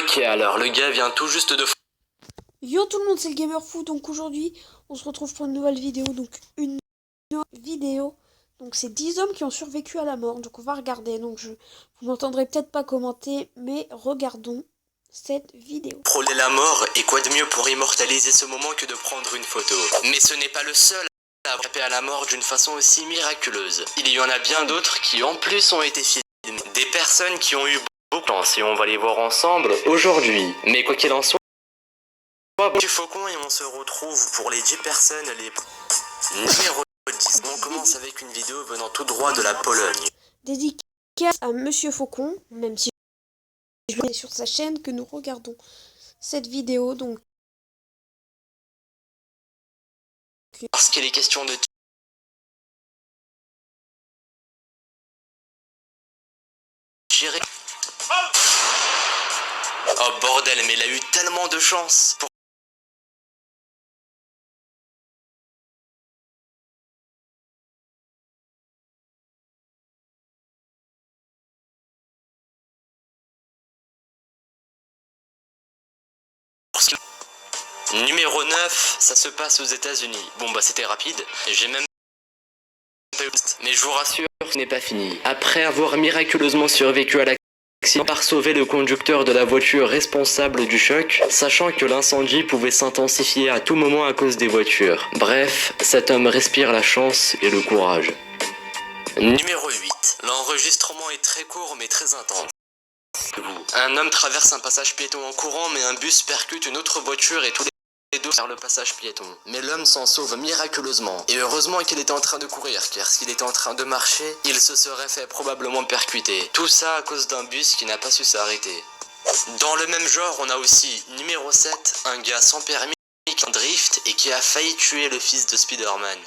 Ok, alors le gars vient tout juste de... Yo tout le monde, c'est le Gamer Fou. Donc aujourd'hui, on se retrouve pour une nouvelle vidéo. Donc une nouvelle vidéo. Donc c'est 10 hommes qui ont survécu à la mort. Donc on va regarder. Vous m'entendrez peut-être pas commenter, mais regardons cette vidéo. Frôler la mort, et quoi de mieux pour immortaliser ce moment que de prendre une photo. Mais ce n'est pas le seul à échapper à la mort d'une façon aussi miraculeuse. Il y en a bien d'autres qui en plus ont été filmés. Des personnes qui ont eu beaucoup de chance et on va les voir ensemble aujourd'hui. Mais quoi qu'il en soit, du faucon et on se retrouve pour les 10 personnes les... Numéro 10. On commence avec une vidéo venant tout droit de la Pologne. Dédicace à Monsieur Faucon, même si c'est sur sa chaîne que nous regardons cette vidéo. Donc Parce qu'il est question de tirer. Oh bordel, mais il a eu tellement de chance. Numéro 9, ça se passe aux États-Unis. Bon bah c'était rapide, j'ai même pas eu... Mais je vous rassure, ce n'est pas fini. Après avoir miraculeusement survécu à l'accident, par sauver le conducteur de la voiture responsable du choc, sachant que l'incendie pouvait s'intensifier à tout moment à cause des voitures. Bref, cet homme respire la chance et le courage. Numéro 8. L'enregistrement est très court mais très intense. Un homme traverse un passage piéton en courant, mais un bus percute une autre voiture et tous les deux vers le passage piéton. Mais l'homme s'en sauve miraculeusement. Et heureusement qu'il était en train de courir, car s'il était en train de marcher, il se serait fait probablement percuter. Tout ça à cause d'un bus qui n'a pas su s'arrêter. Dans le même genre, on a aussi numéro 7, un gars sans permis qui en drift et qui a failli tuer le fils de Spider-Man.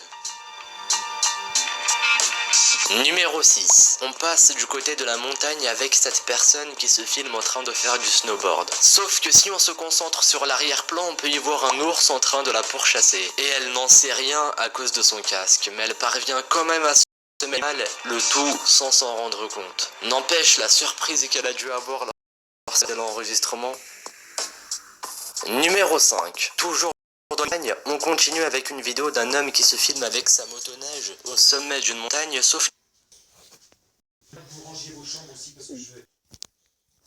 Numéro 6. On passe du côté de la montagne avec cette personne qui se filme en train de faire du snowboard. Sauf que si on se concentre sur l'arrière-plan, on peut y voir un ours en train de la pourchasser. Et elle n'en sait rien à cause de son casque, mais elle parvient quand même à se mettre mal, le tout sans s'en rendre compte. N'empêche la surprise qu'elle a dû avoir lors de l'enregistrement. Numéro 5. Toujours dans la montagne, on continue avec une vidéo d'un homme qui se filme avec sa motoneige au sommet d'une montagne, sauf...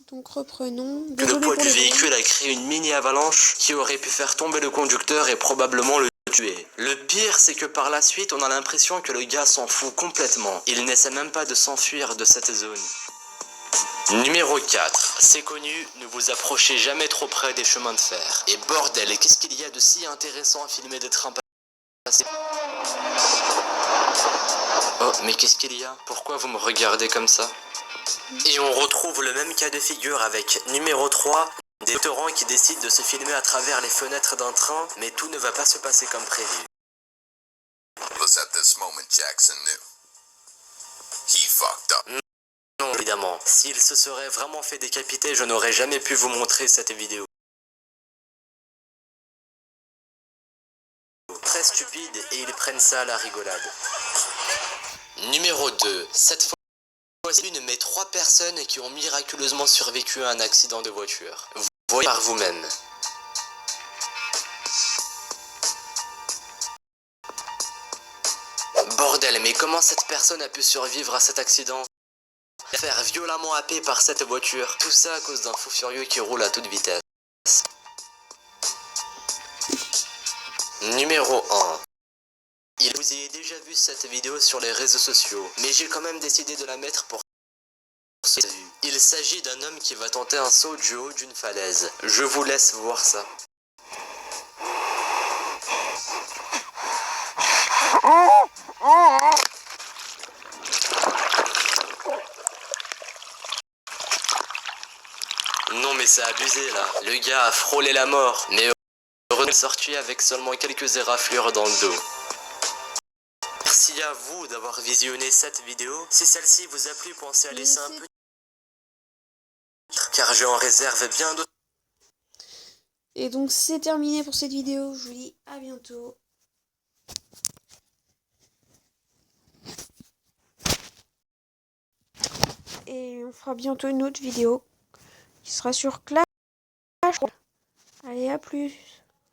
Donc reprenons. Le poids du véhicule a créé une mini-avalanche qui aurait pu faire tomber le conducteur et probablement le tuer. Le pire, c'est que par la suite, on a l'impression que le gars s'en fout complètement. Il n'essaie même pas de s'enfuir de cette zone. Numéro 4. C'est connu, ne vous approchez jamais trop près des chemins de fer. Et bordel, qu'est-ce qu'il y a de si intéressant à filmer des trains passés? Oh, mais qu'est-ce qu'il y a? Pourquoi vous me regardez comme ça? Et on retrouve le même cas de figure avec numéro 3, des restaurants qui décident de se filmer à travers les fenêtres d'un train, mais tout ne va pas se passer comme prévu. Non, évidemment. S'il se serait vraiment fait décapiter, je n'aurais jamais pu vous montrer cette vidéo. Très stupide et ils prennent ça à la rigolade. Numéro 2. Cette fois, voici une de mes 3 personnes qui ont miraculeusement survécu à un accident de voiture. Vous voyez par vous-même. Bordel, mais comment cette personne a pu survivre à cet accident? Faire violemment happé par cette voiture. Tout ça à cause d'un fou furieux qui roule à toute vitesse. Numéro 1. Vous avez déjà vu cette vidéo sur les réseaux sociaux, mais j'ai quand même décidé de la mettre pour ceux qui l'ont vu. Il s'agit d'un homme qui va tenter un saut du haut d'une falaise. Je vous laisse voir ça. Non mais c'est abusé là. Le gars a frôlé la mort, mais heureusement sorti avec seulement quelques éraflures dans le dos. Merci à vous d'avoir visionné cette vidéo. Si celle-ci vous a plu, pensez à laisser un petit... car je en réserve bien d'autres. Et donc c'est terminé pour cette vidéo. Je vous dis à bientôt. Et on fera bientôt une autre vidéo qui sera sur Clash. Allez, à plus.